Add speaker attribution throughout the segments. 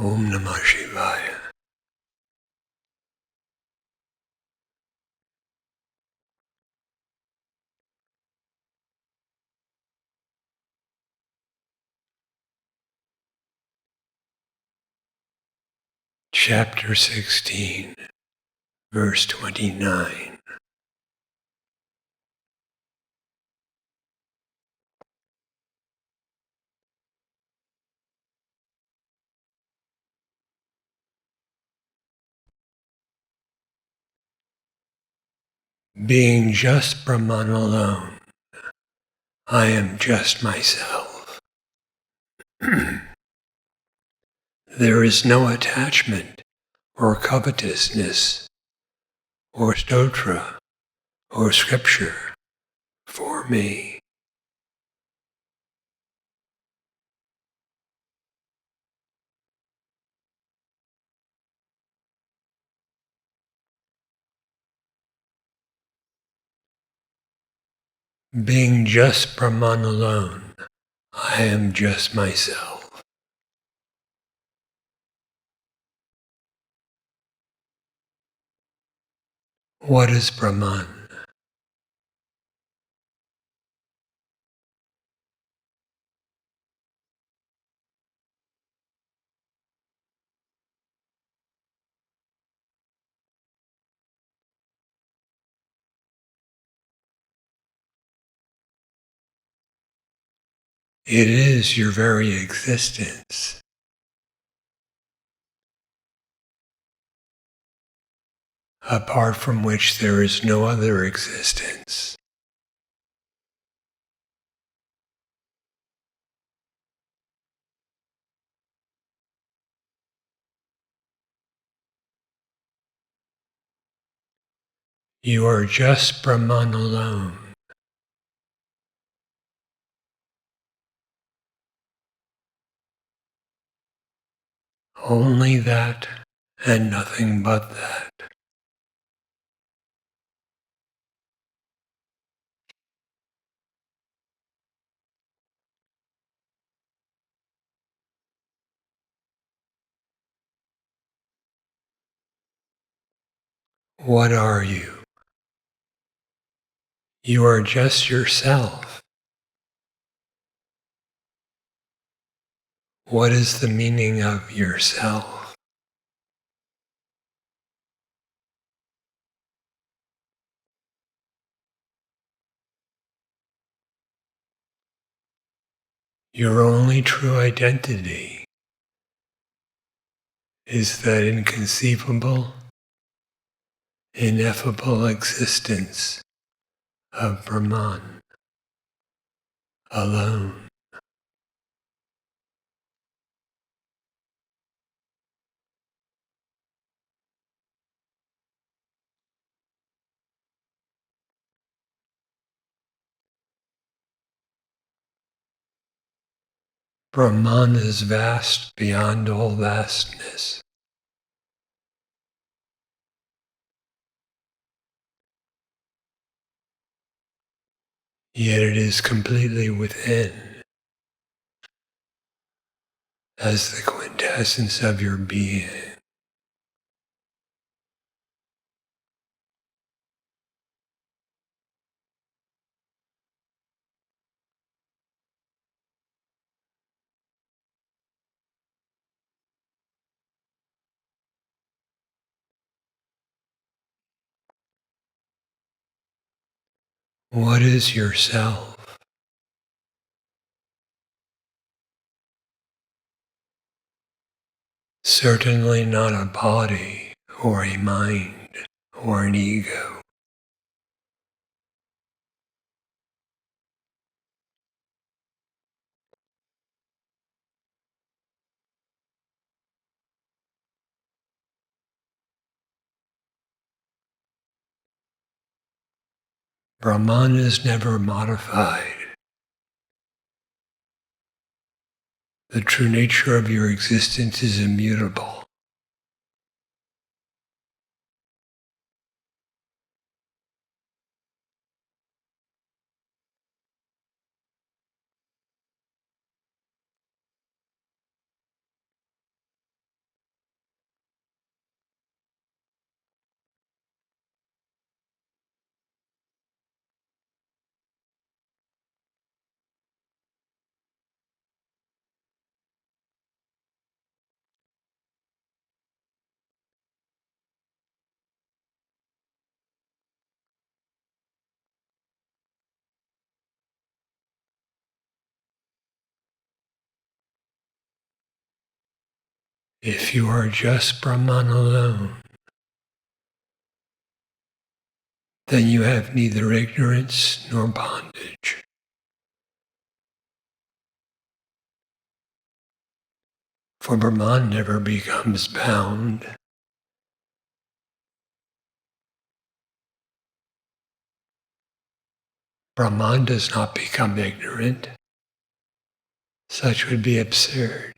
Speaker 1: Om Namah Shivaya. Chapter 16, verse 29. Being just Brahman alone, I am just myself. There is no attachment or covetousness or stotra or scripture for me. Being just Brahman alone, I am just myself. What is Brahman? It is your very existence. Apart from which there is no other existence. You are just Brahman alone. Only that and nothing but that. What are you? You are just yourself. What is the meaning of yourself? Your only true identity is that inconceivable, ineffable existence of Brahman alone. Brahman is vast beyond all vastness. Yet it is completely within, as the quintessence of your being. What is yourself? Certainly not a body or a mind or an ego. Brahman is never modified. The true nature of your existence is immutable. If you are just Brahman alone, then you have neither ignorance nor bondage. For Brahman never becomes bound. Brahman does not become ignorant. Such would be absurd.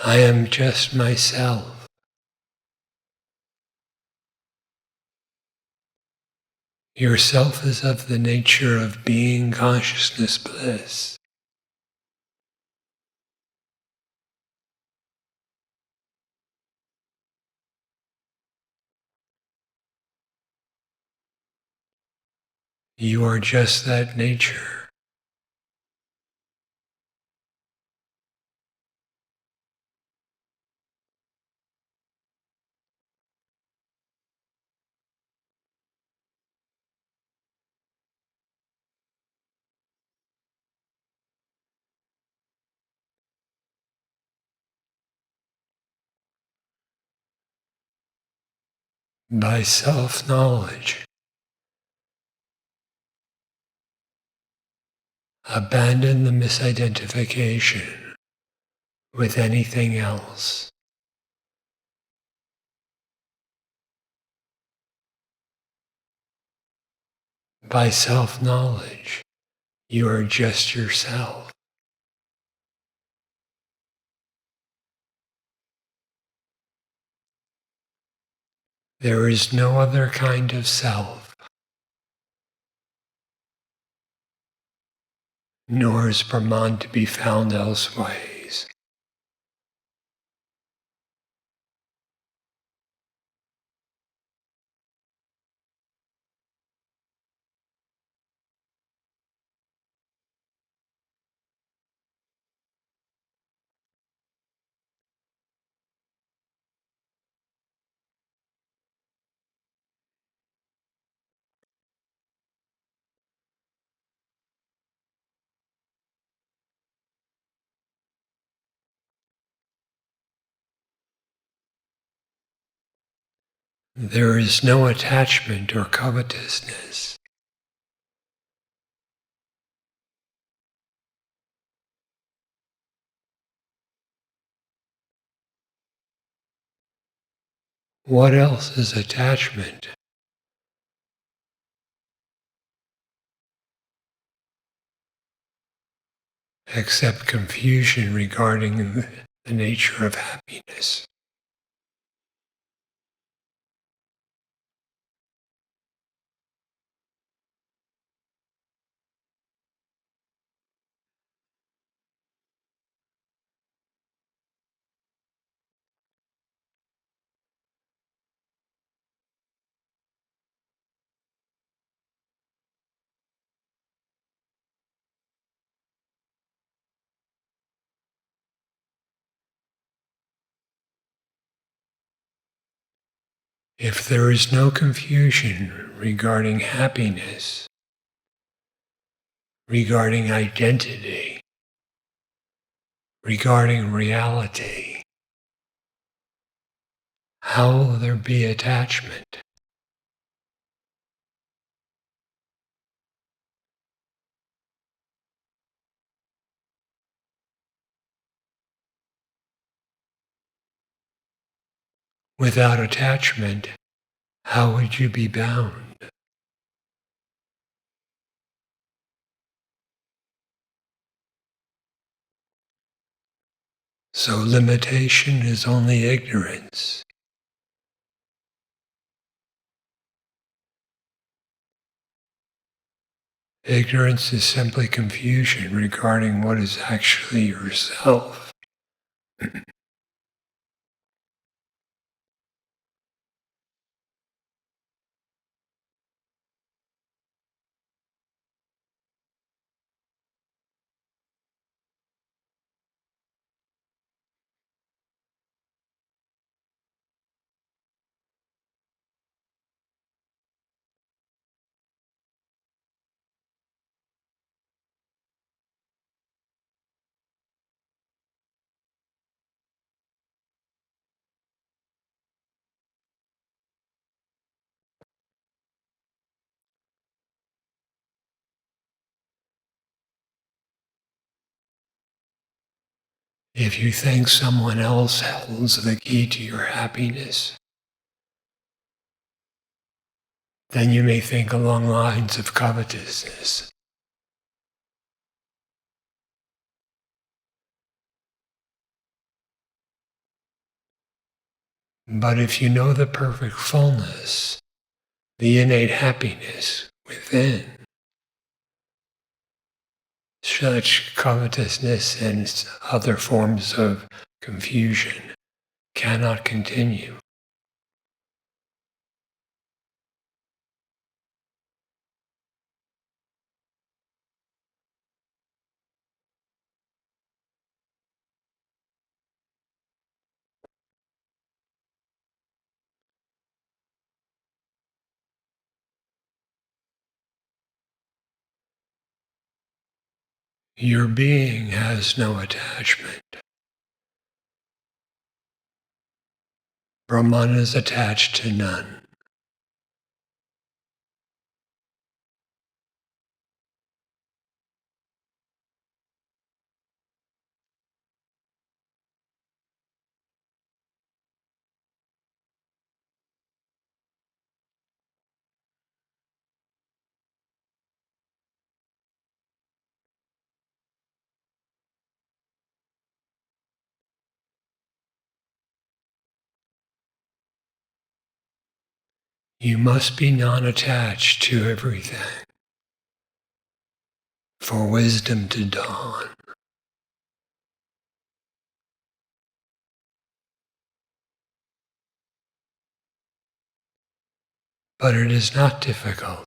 Speaker 1: I am just myself. Yourself is of the nature of being consciousness bliss. You are just that nature. By self-knowledge, abandon the misidentification with anything else. By self-knowledge, you are just yourself. There is no other kind of self, nor is Brahman to be found elsewise. There is no attachment or covetousness. What else is attachment? Except confusion regarding the nature of happiness. If there is no confusion regarding happiness, regarding identity, regarding reality, how will there be attachment? Without attachment, how would you be bound? So limitation is only ignorance. Ignorance is simply confusion regarding what is actually yourself. If you think someone else holds the key to your happiness, then you may think along lines of covetousness. But if you know the perfect fullness, the innate happiness within, such covetousness and other forms of confusion cannot continue. Your being has no attachment. Brahman is attached to none. You must be non-attached to everything for wisdom to dawn. But it is not difficult.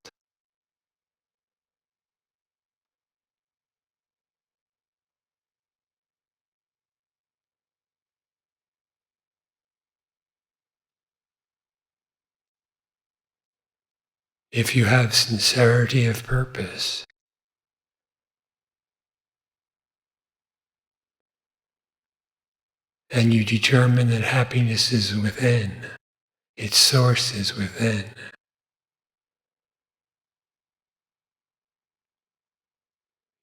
Speaker 1: If you have sincerity of purpose, and you determine that happiness is within, its source is within,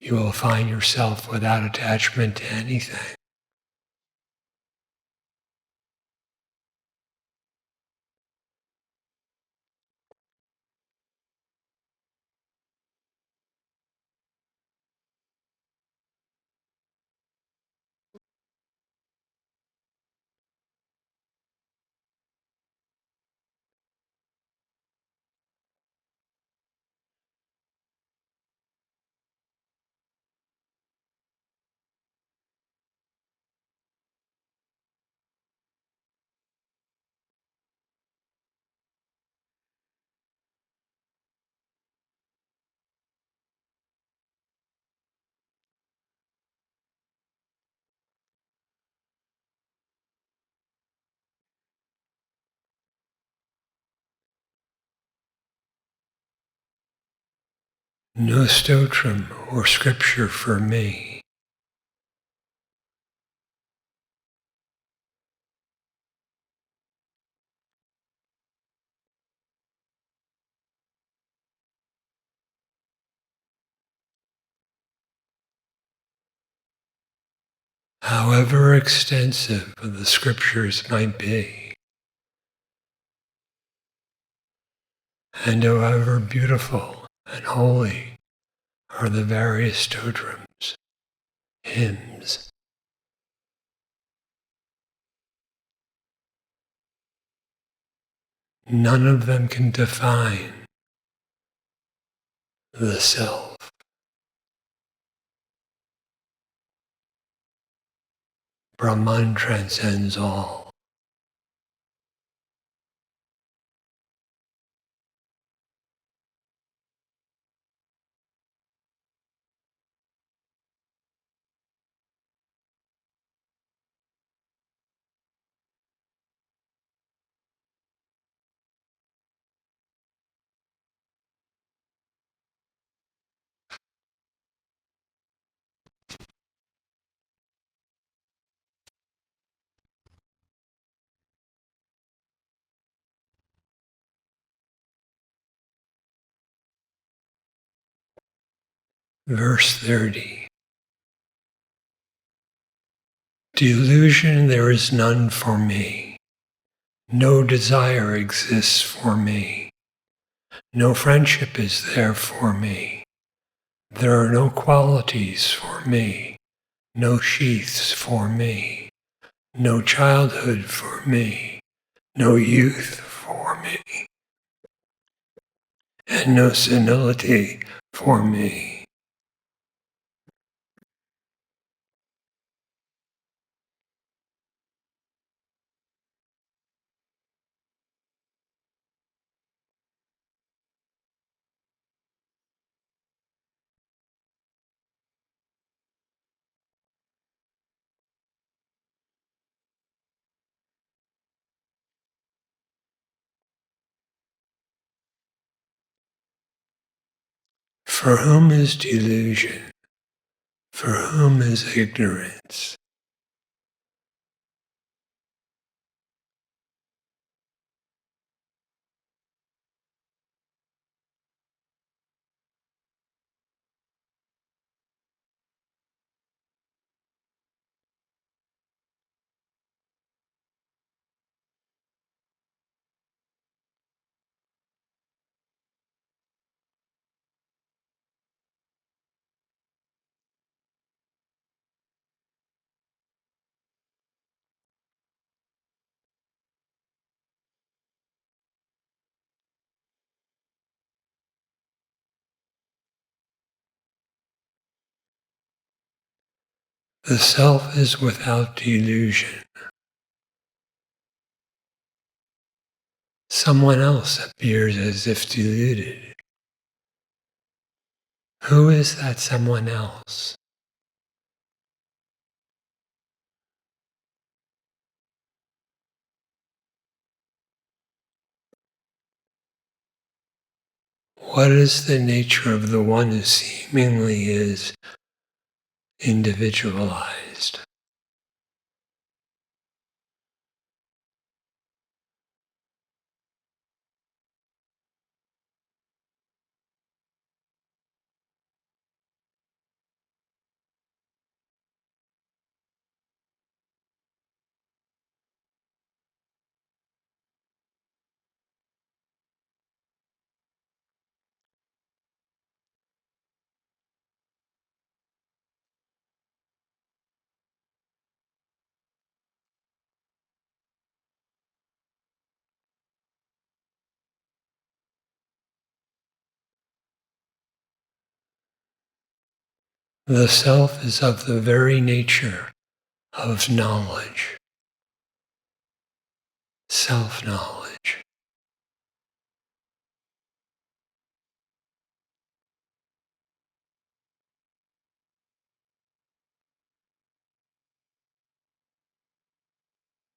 Speaker 1: you will find yourself without attachment to anything. No stotram or scripture for me. However extensive the scriptures might be, and however beautiful and holy are the various stotrams, hymns, none of them can define the self. Brahman transcends all. Verse 30. Delusion, there is none for me. No desire exists for me. No friendship is there for me. There are no qualities for me. No sheaths for me. No childhood for me. No youth for me. And no senility for me. For whom is delusion? For whom is ignorance? The self is without delusion. Someone else appears as if deluded. Who is that someone else? What is the nature of the one who seemingly is individualized? The self is of the very nature of knowledge, self-knowledge.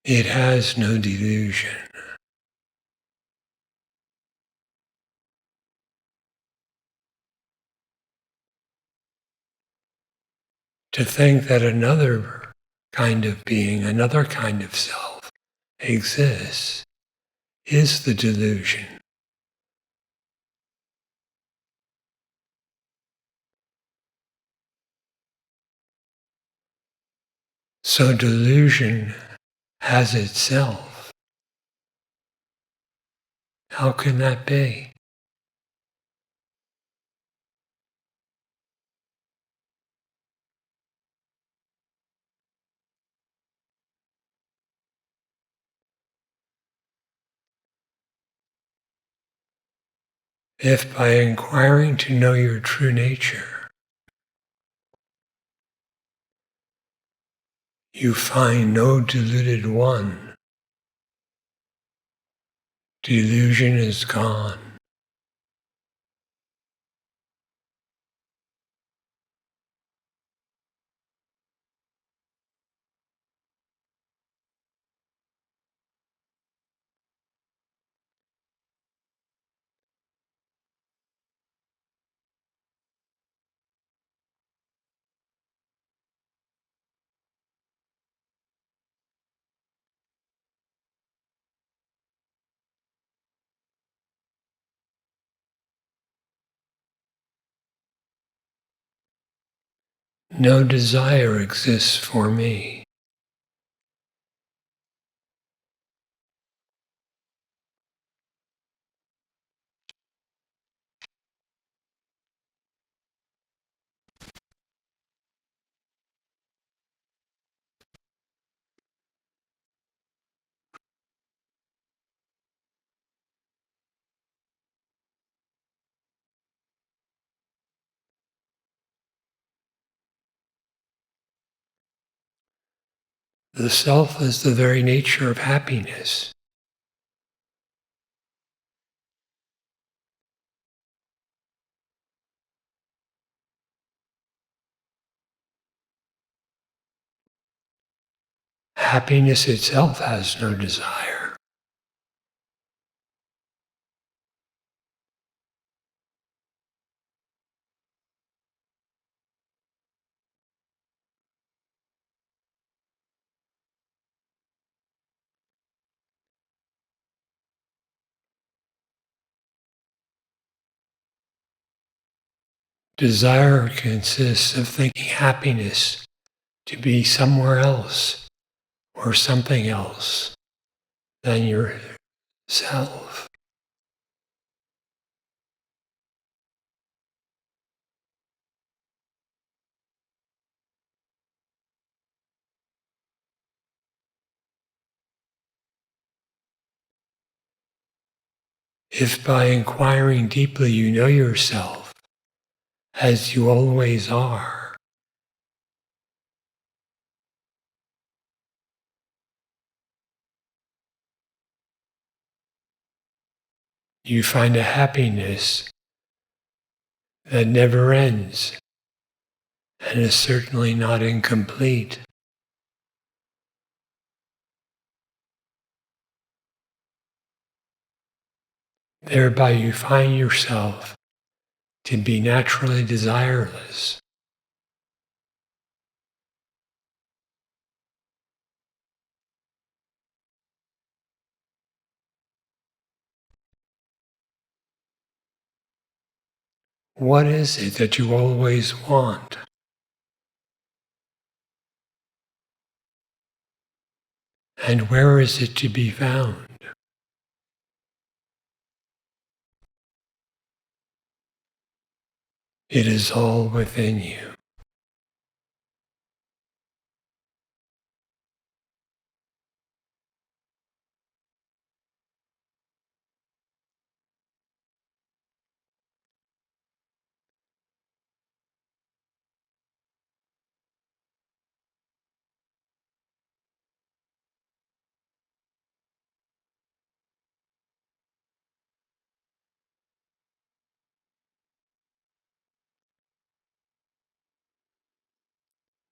Speaker 1: It has no delusion. To think that another kind of being, another kind of self exists is the delusion. So delusion has itself. How can that be? If by inquiring to know your true nature, you find no deluded one, delusion is gone. No desire exists for me. The self is the very nature of happiness. Happiness itself has no desire. Desire consists of thinking happiness to be somewhere else or something else than yourself. If by inquiring deeply you know yourself as you always are, you find a happiness that never ends and is certainly not incomplete. Thereby you find yourself to be naturally desireless. What is it that you always want? And where is it to be found? It is all within you.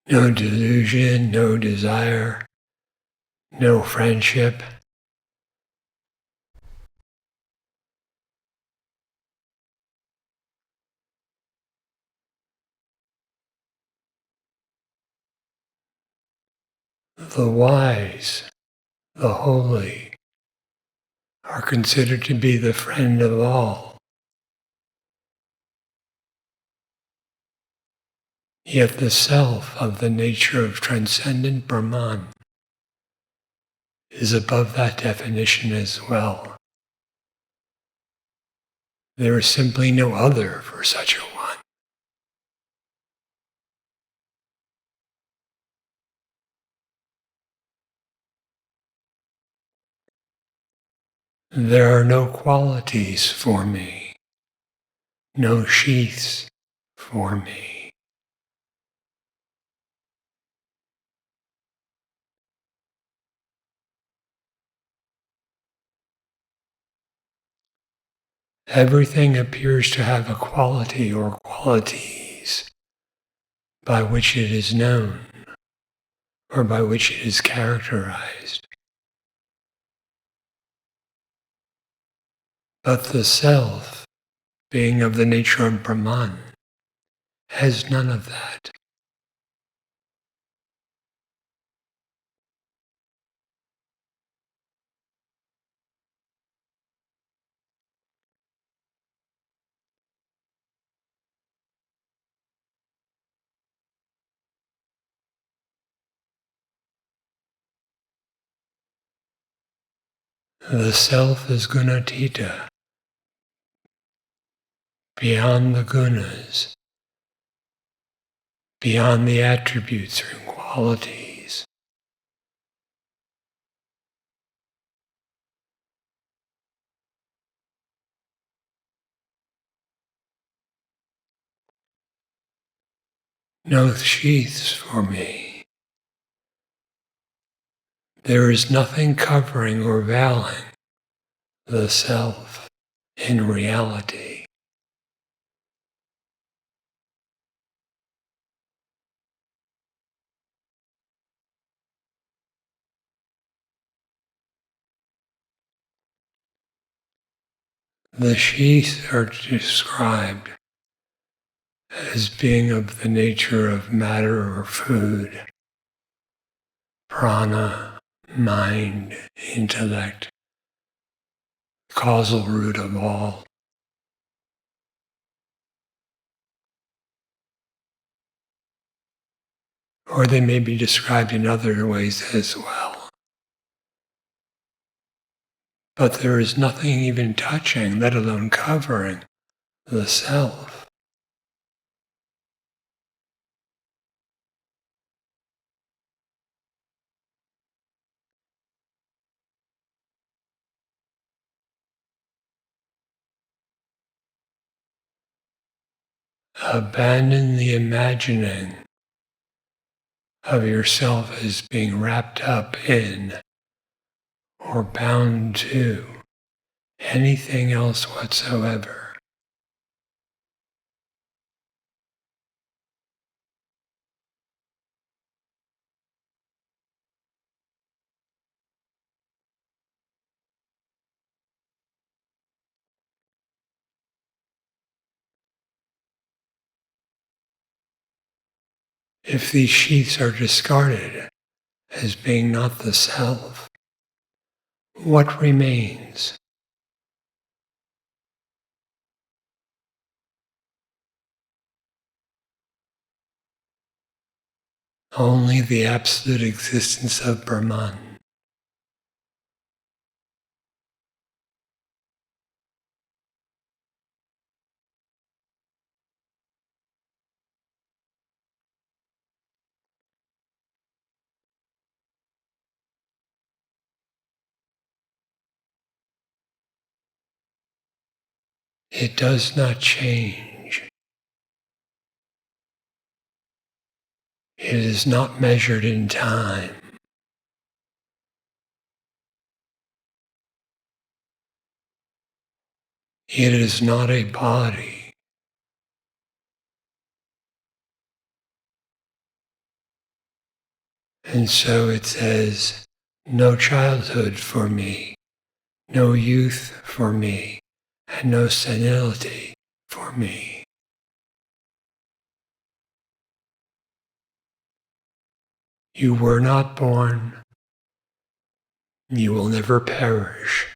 Speaker 1: No delusion, no desire, no friendship. The wise, the holy, are considered to be the friend of all. Yet the self of the nature of transcendent Brahman is above that definition as well. There is simply no other for such a one. There are no qualities for me, no sheaths for me. Everything appears to have a quality or qualities by which it is known or by which it is characterized. But the self, being of the nature of Brahman, has none of that. The self is gunatita, beyond the gunas, beyond the attributes or qualities. No sheaths for me. There is nothing covering or veiling the self in reality. The sheaths are described as being of the nature of matter or food, prana, mind, intellect, causal root of all. Or they may be described in other ways as well. But there is nothing even touching, let alone covering, the self. Abandon the imagining of yourself as being wrapped up in or bound to anything else whatsoever. If these sheaths are discarded as being not the self, what remains? Only the absolute existence of Brahman. It does not change. It is not measured in time. It is not a body. And so it says, no childhood for me, no youth for me, and no senility for me. You were not born. You will never perish.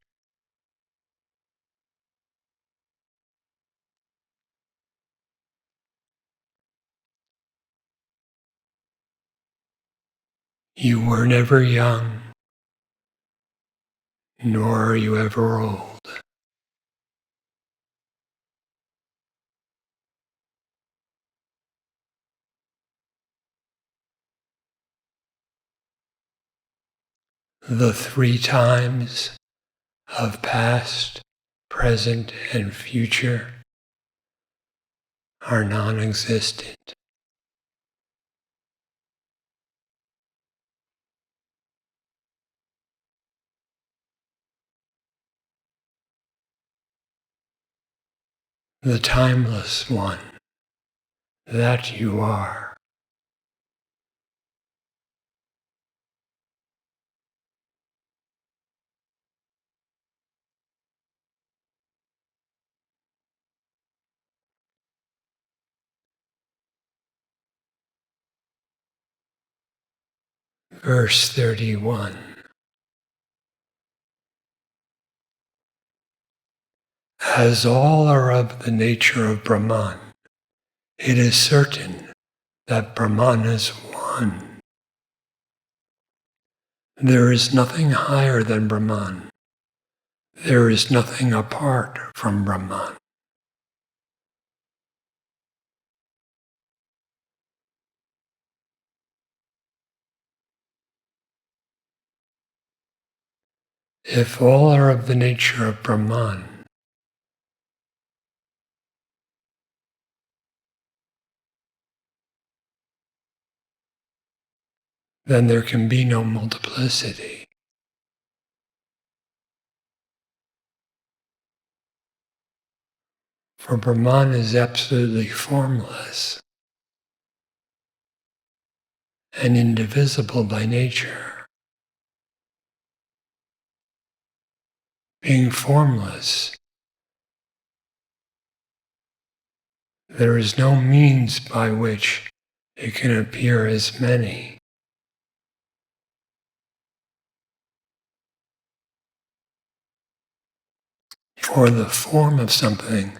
Speaker 1: You were never young, nor are you ever old. The three times of past, present, and future are nonexistent. The timeless one, that you are. Verse 31. As all are of the nature of Brahman, it is certain that Brahman is one. There is nothing higher than Brahman. There is nothing apart from Brahman. If all are of the nature of Brahman, then there can be no multiplicity. For Brahman is absolutely formless and indivisible by nature. Being formless, there is no means by which it can appear as many. For the form of something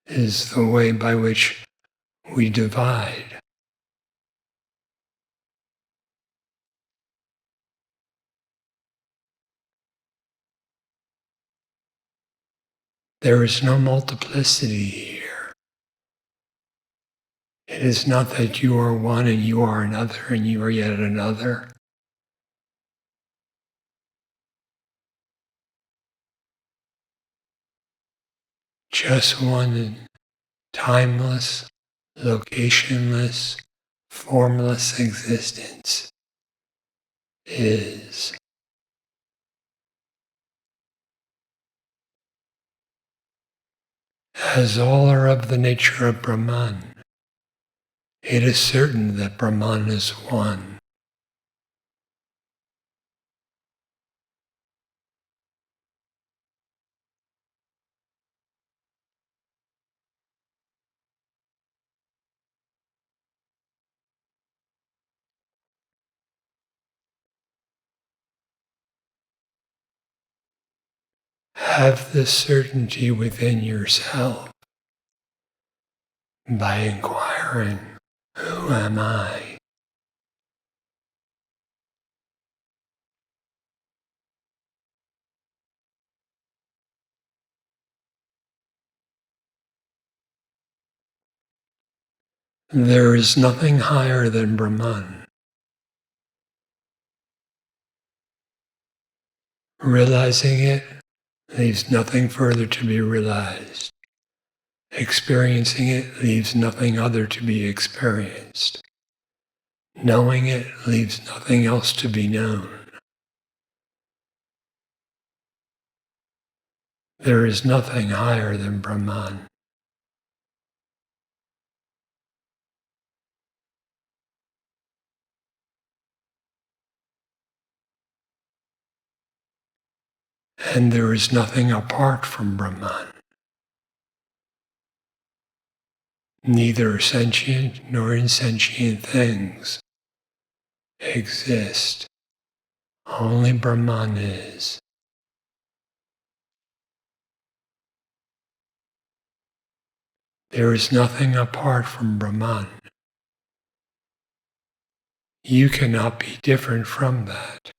Speaker 1: is the way by which we divide. There is no multiplicity here. It is not that you are one and you are another and you are yet another. Just one timeless, locationless, formless existence is. As all are of the nature of Brahman, it is certain that Brahman is one. Have this certainty within yourself by inquiring, who am I? There is nothing higher than Brahman. Realizing it leaves nothing further to be realized. Experiencing it leaves nothing other to be experienced. Knowing it leaves nothing else to be known. There is nothing higher than Brahman. And there is nothing apart from Brahman. Neither sentient nor insentient things exist. Only Brahman is. There is nothing apart from Brahman. You cannot be different from that.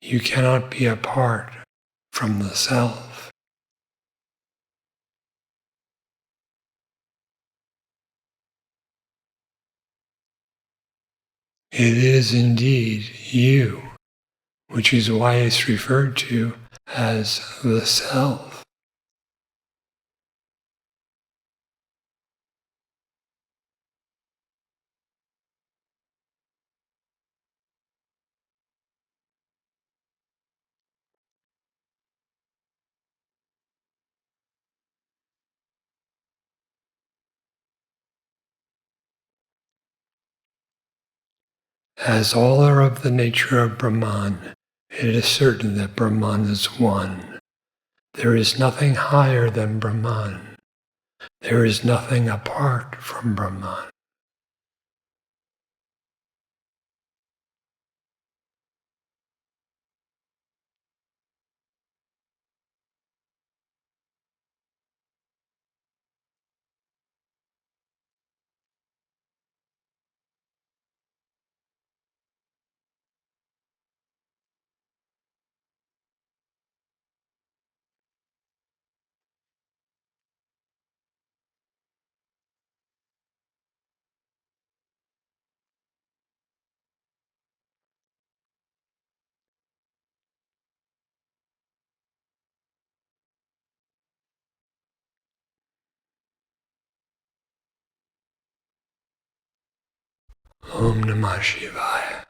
Speaker 1: You cannot be apart from the self. It is indeed you, which is why it's referred to as the self. As all are of the nature of Brahman, it is certain that Brahman is one. There is nothing higher than Brahman. There is nothing apart from Brahman. Om Namah Shivaya.